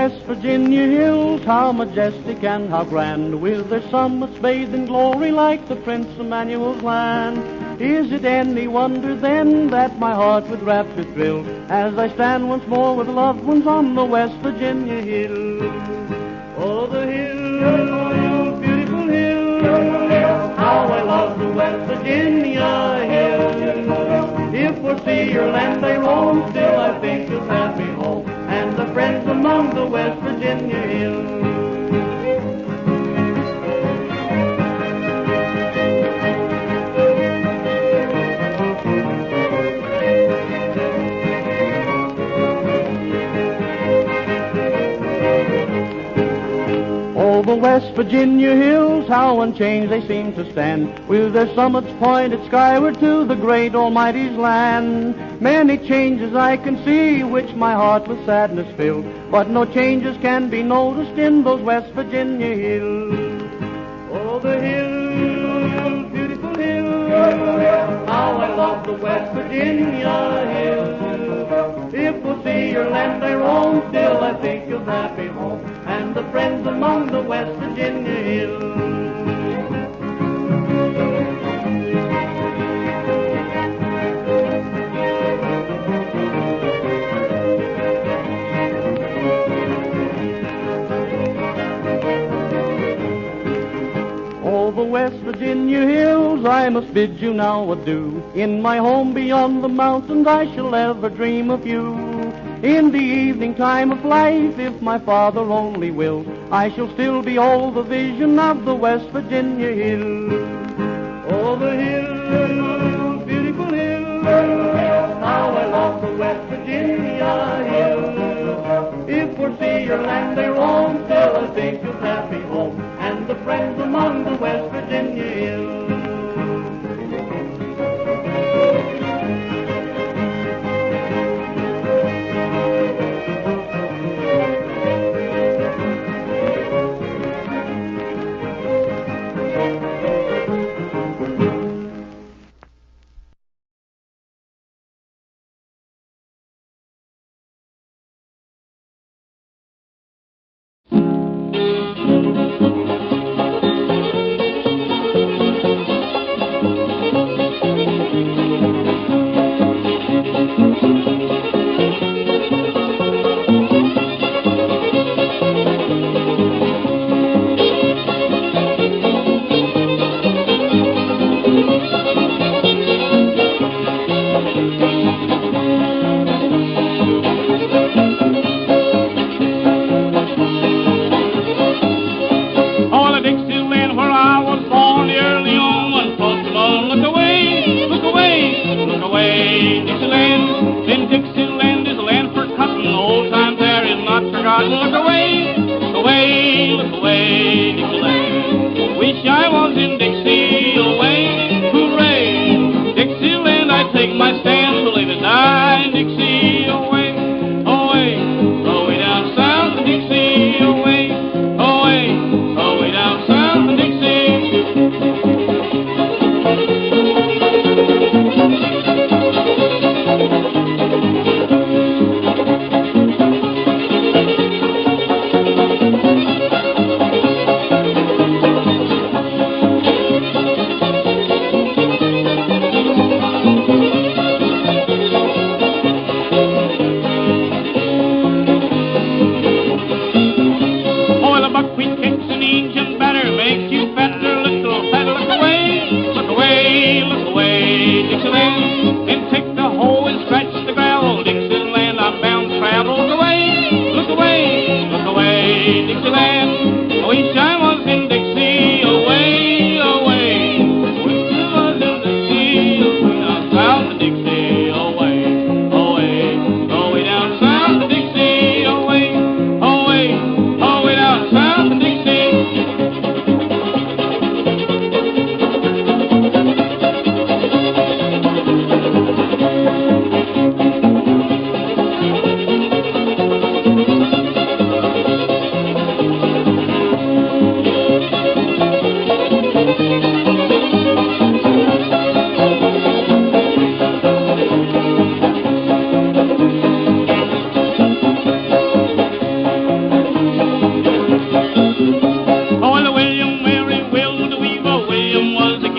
West Virginia hills, how majestic and how grand, with their summits bathed in glory like the Prince Emmanuel's land. Is it any wonder then that my heart with rapture thrills as I stand once more with loved ones on the West Virginia hills? Oh, the hills, beautiful hills, how I love the West Virginia hills. If for sea or land I roam, still I think of happy home and the friends among the West Virginia hills. Oh, the West Virginia hills, how unchanged they seem to stand, with their summits pointed skyward to the great Almighty's land. Many changes I can see, which my heart with sadness fills, but no changes can be noticed in those West Virginia hills. Oh, the hills, beautiful hills, how I love the West Virginia hills. If for sea or land I roam, still I think of happy home and the friends among the West Virginia hills. Oh, the West Virginia hills, I must bid you now adieu. In my home beyond the mountains I shall ever dream of you. In the evening time of life, if my Father only wills, I shall still behold the vision of the West Virginia hills. Oh, the hills, beautiful hills, how I love the West Virginia hills. If for sea or land they roam, still I think of happy home and the friends among the West Virginia hills.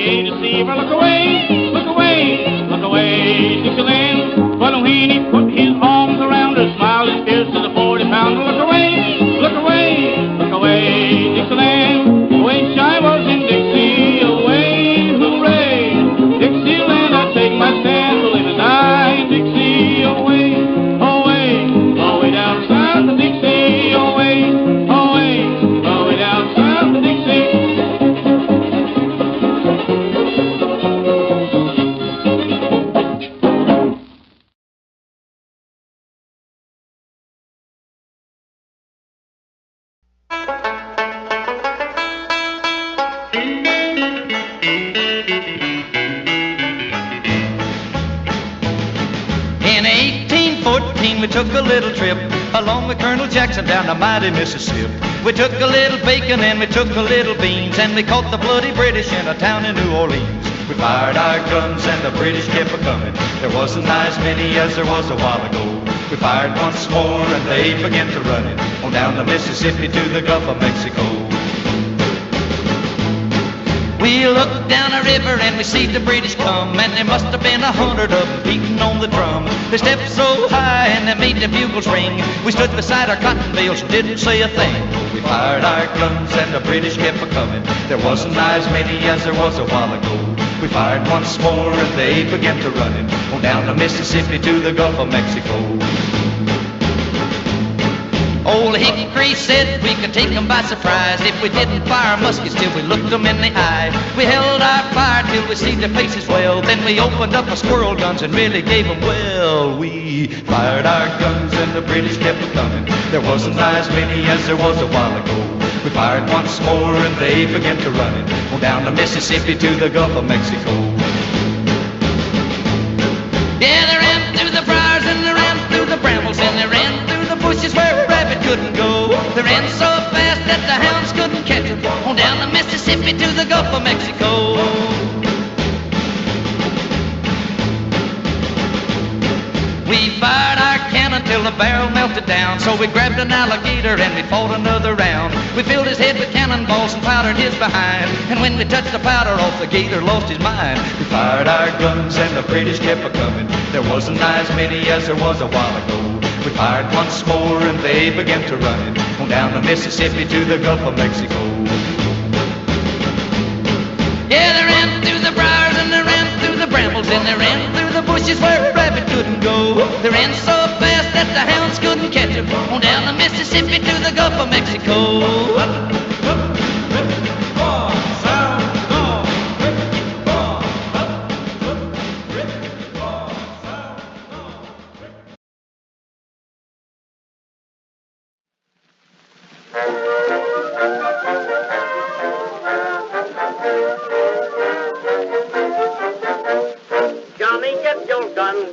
away, deceiver, look away, look away, look away, Dixieland. But when he put his arms around her, smiled his fierce to the 40-pounder. Look away, look away, look away, Dixieland. Wish I was in Dixie, away, hooray. Dixieland, I take my stand, to live and die in Dixie, away, away, away down south of Dixie, away, away, away down south of Dixie. In 1814 we took a little trip along with Colonel Jackson down the mighty Mississippi. We took a little bacon and we took a little beans, and we caught the bloody British in a town in New Orleans. We fired our guns and the British kept a-comin'. There wasn't as many as there was a while ago. We fired once more and they began to run it on down the Mississippi to the Gulf of Mexico. We looked down the river and we see the British come, and there must have been 100 of them beating on the drum. They stepped so high and they made the bugles ring. We stood beside our cotton bales and didn't say a thing. We fired our guns and the British kept a-comin'. There wasn't as many as there was a while ago. We fired once more and they began to run it on down the Mississippi to the Gulf of Mexico. Old Hickory said we could take them by surprise if we didn't fire muskets till we looked them in the eye. We held our fire till we see their faces well, then we opened up our squirrel guns and really gave them well. We fired our guns and the British kept a-comin'. There wasn't as many as there was a while ago. We fired once more and they began to run it on down the Mississippi to the Gulf of Mexico. Yeah, they ran through the briars and they ran through the brambles and they ran through the bushes where a rabbit couldn't go. They ran so fast that the hounds couldn't catch them on down the Mississippi to the Gulf of Mexico. We fired our cannon till the barrel melted down, so we grabbed an alligator and we fought another round. We filled his head with cannonballs and powdered his behind, and when we touched the powder off, the gator lost his mind. We fired our guns and the British kept a-comin'. There wasn't as many as there was a while ago. We fired once more and they began to run it on down the Mississippi to the Gulf of Mexico. Yeah, they ran through the briars and they ran through the brambles and they ran through the bushes where a rabbit couldn't go. They ran so fast that the hounds couldn't catch them on down the Mississippi to the Gulf of Mexico.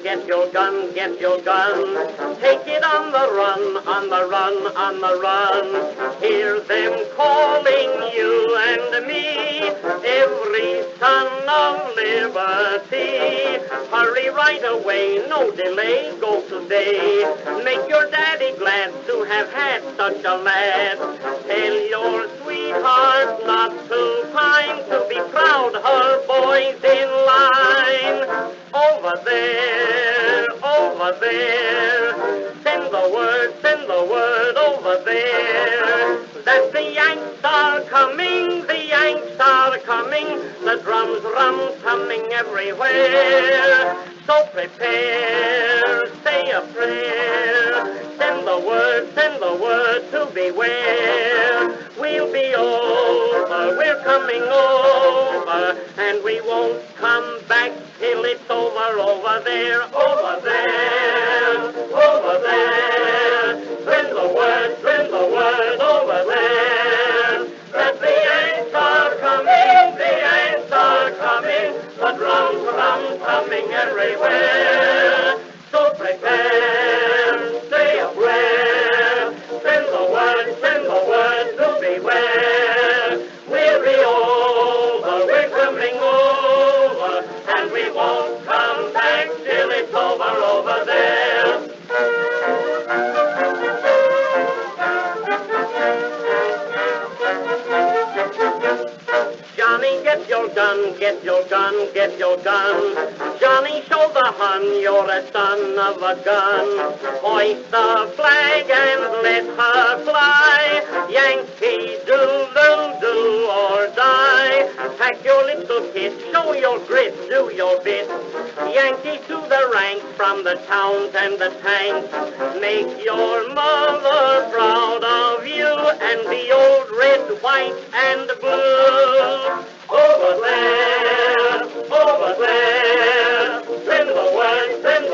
Get your gun, get your gun. Take it on the run, on the run, on the run. Hear them calling you and me, every son of liberty. Hurry right away, no delay, go today. Make your daddy glad to have had such a lad. Tell your sweetheart not to pine, to be proud her boy's in line. Over there, over there. Send the word over there. That the Yanks are coming, the Yanks are coming. The drums, humming everywhere. So prepare, say a prayer. Send the word to beware. We'll be over, we're coming over, and we won't come back till it's over there, over there, over there. Send the word over there. That the Yanks are coming, the Yanks are coming. The drums, humming everywhere. So prepare, say a prayer. Send the word to beware. We'll be over, we're coming over, and we won't come back till it's over there. Johnny, get your gun, gun, get your gun, get your gun. Johnny, show the Hun you're a son of a gun. Hoist the flag and let her fly. Yankee do or die. Pack your little kit, show your grit, do your bit. Yankee to the ranks from the towns and the tanks. Make your mother proud of you and the old red, white, and blue. Over there, send the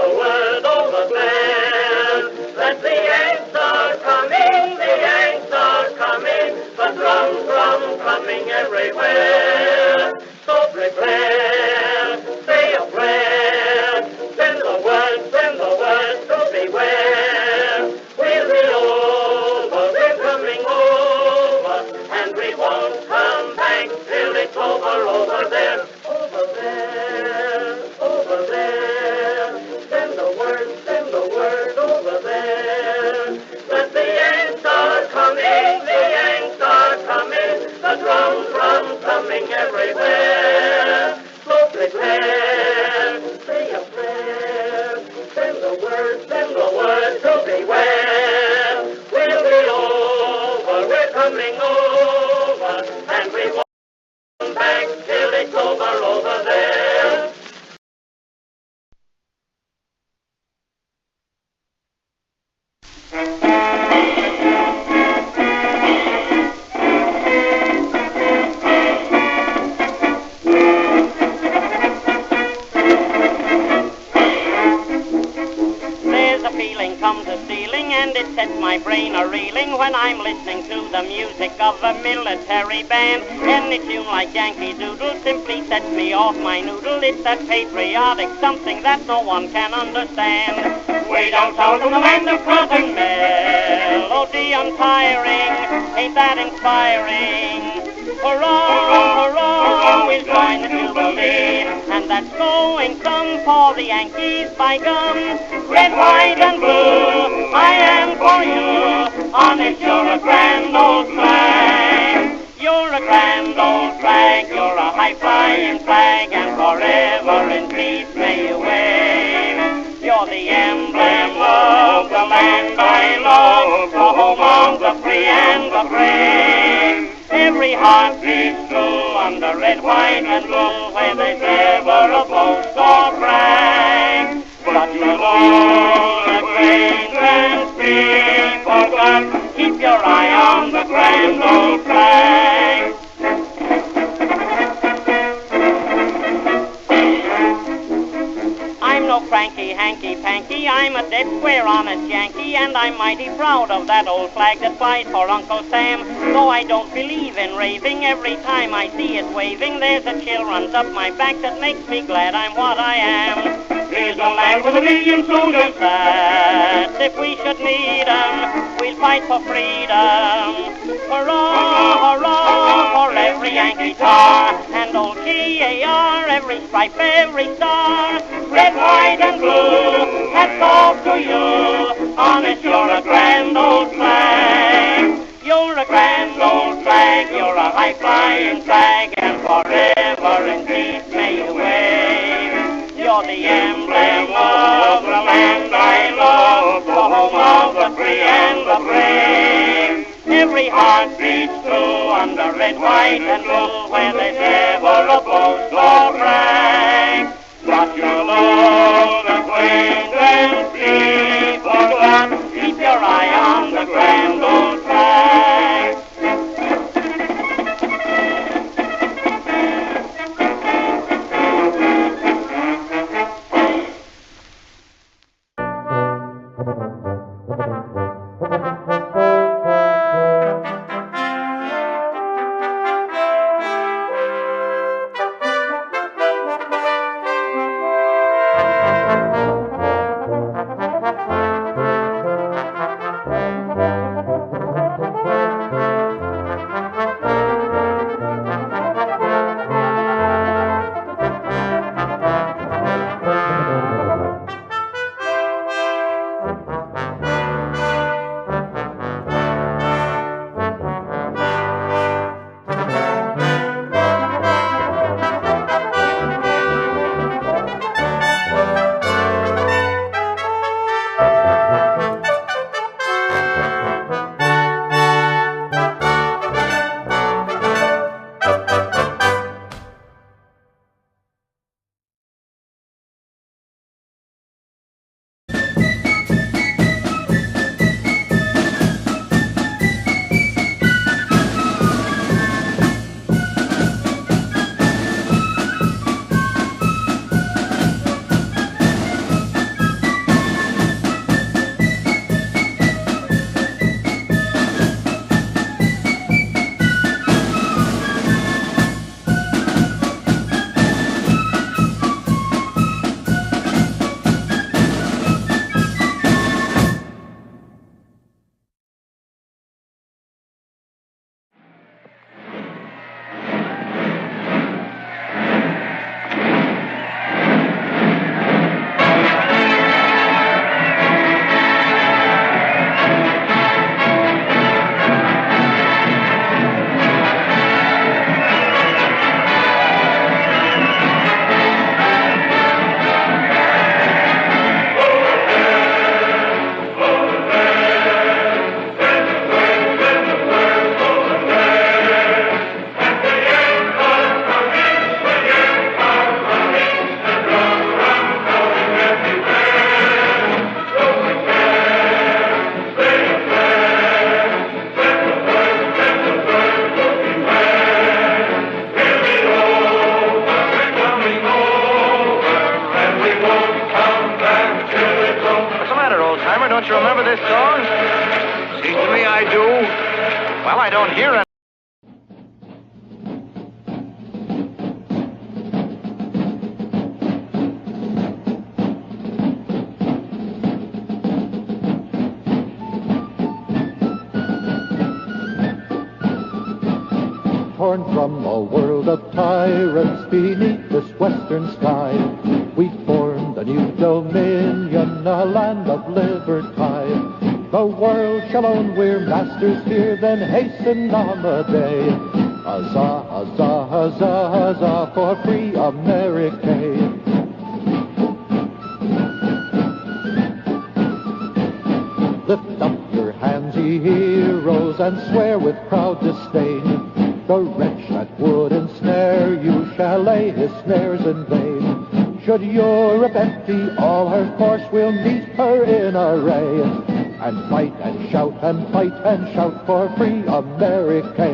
word over there. That the Yanks are coming, the drums coming everywhere. So prepare, say a prayer, send the word to beware. We'll be over, we're coming over, and we won't come back till it's over there. Over there, send the word over there. That the Yanks are coming, the drums coming everywhere. So prepare, say a prayer, send the word to beware. We'll be over, we're coming over, and we won't come back till it's over there. Comes a stealing and it sets my brain a-reeling when I'm listening to the music of a military band. Any tune like Yankee Doodle simply sets me off my noodle. It's that patriotic something that no one can understand. Way down south on the land of cotton, melody untiring, ain't that inspiring? Hurrah, hurrah, we'll join the Jubilee, and that's going some for the Yankees by gum. Red, white, and blue, I am for you. Honest, you're a grand old flag. You're a grand old flag. You're a high-flying flag, and forever in peace may you wave. You're the emblem of the land I love, the home of the free and the brave. Every heart beats true under red, white, and blue, where there's ever a boast or brag. But you know the acquaintance be forgot. Keep your eye on the grand old flag. I'm no cranky, hanky-panky, I'm a dead square honest Yankee, and I'm mighty proud of that old flag that flies for Uncle Sam. Though I don't believe in raving, every time I see it waving, there's a chill runs up my back that makes me glad I'm what I am. Here's a land with a million soldiers that, if we should need 'em, we'll fight for freedom. Hurrah, hurrah, for every Yankee tar, and old G.A.R., every stripe, every star. Red, white, and blue, hats off to you. Honest, you're a grand old flag. You're a grand old flag, you're a high-flying flag, and forever in peace may you wave. You're the emblem of the land I love, the home of the free and the brave. Every heart beats true under red, white, and blue, where there's ever a boast or brag. But your love, acquaintance, be forgot. Keep your eye on the grand old flag. don't you remember this song? Seems to me I do. Well, I don't hear it. Torn from a world of tyrants beneath this western sky, we formed a new dominion, a land of liberty. The world shall own, we're masters here, then hasten on the day. Huzzah, huzzah, huzzah, huzzah for free America. Lift up your hands, ye heroes, and swear with proud disdain. The wretch that would ensnare you shall lay his snares in vain. Should Europe empty all her force, we'll meet her in array, and fight and shout and fight and shout for free America.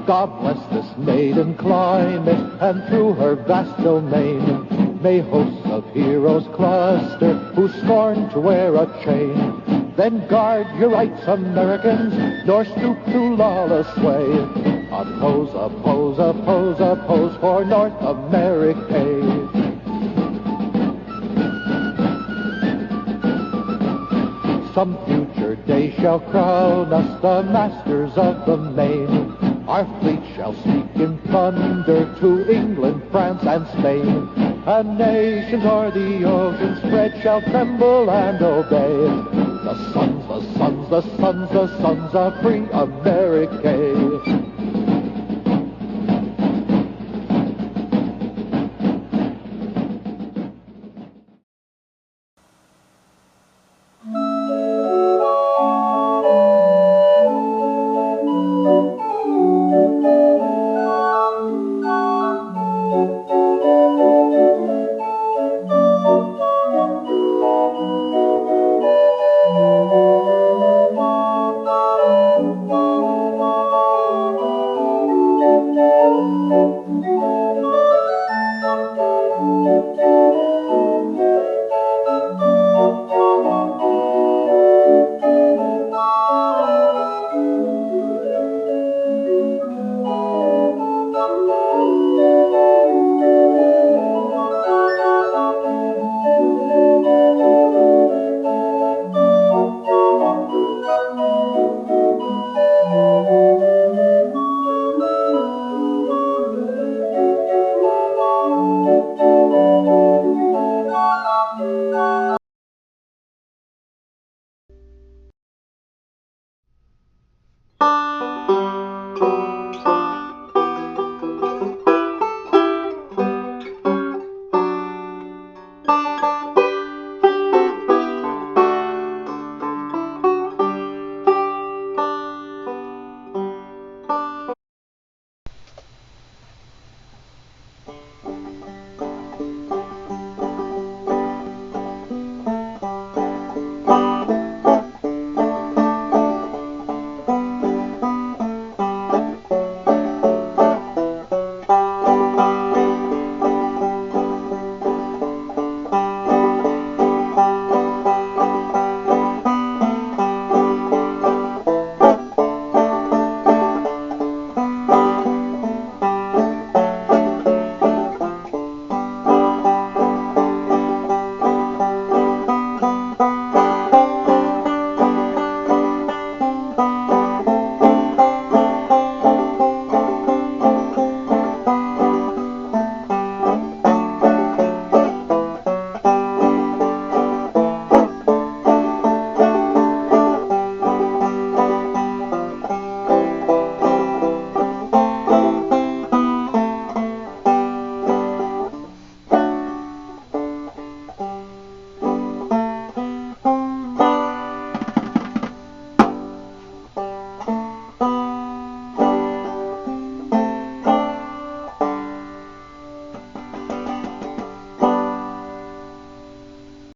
God bless this maiden climate, and through her vast domain, may hosts of heroes cluster who scorn to wear a chain. Then guard your rights, Americans, nor stoop to lawless sway. Oppose, oppose, oppose, oppose for North America. Some future day shall crown us the masters of the main. Our fleet shall speak in thunder to England, France, and Spain. And nations o'er the ocean spread shall tremble and obey. The sons, the sons, the sons, the sons of free America.